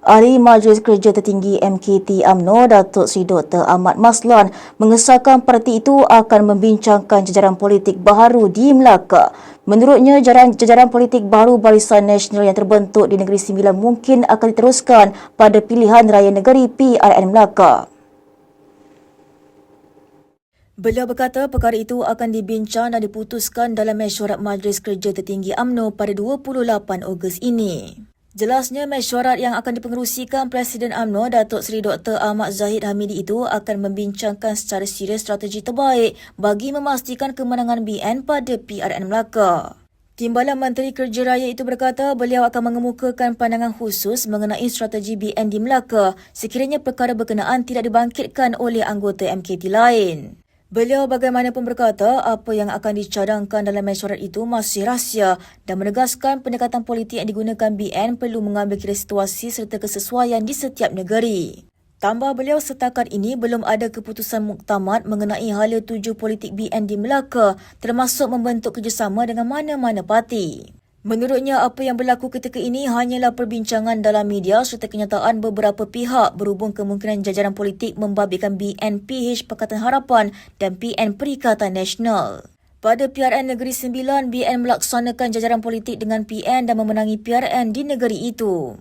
Ahli Majlis Kerja Tertinggi MKT UMNO, Datuk Seri Dr. Ahmad Maslan mengesahkan parti itu akan membincangkan jajaran politik baharu di Melaka. Menurutnya, jajaran politik baru Barisan Nasional yang terbentuk di Negeri Sembilan mungkin akan diteruskan pada pilihan raya negeri PRN Melaka. Beliau berkata perkara itu akan dibincang dan diputuskan dalam mesyuarat Majlis Kerja Tertinggi UMNO pada 28 Ogos ini. Jelasnya, mesyuarat yang akan dipengerusikan Presiden UMNO, Datuk Seri Dr. Ahmad Zahid Hamidi itu akan membincangkan secara serius strategi terbaik bagi memastikan kemenangan BN pada PRN Melaka. Timbalan Menteri Kerja Raya itu berkata beliau akan mengemukakan pandangan khusus mengenai strategi BN di Melaka sekiranya perkara berkenaan tidak dibangkitkan oleh anggota MKT lain. Beliau bagaimanapun berkata apa yang akan dicadangkan dalam mesyuarat itu masih rahsia dan menegaskan pendekatan politik yang digunakan BN perlu mengambil kira situasi serta kesesuaian di setiap negeri. Tambah beliau, setakat ini belum ada keputusan muktamad mengenai hala tuju politik BN di Melaka termasuk membentuk kerjasama dengan mana-mana parti. Menurutnya, apa yang berlaku ketika ini hanyalah perbincangan dalam media serta kenyataan beberapa pihak berhubung kemungkinan jajaran politik membabitkan BN PH Pakatan Harapan dan PN Perikatan Nasional. Pada PRN Negeri Sembilan, BN melaksanakan jajaran politik dengan PN dan memenangi PRN di negeri itu.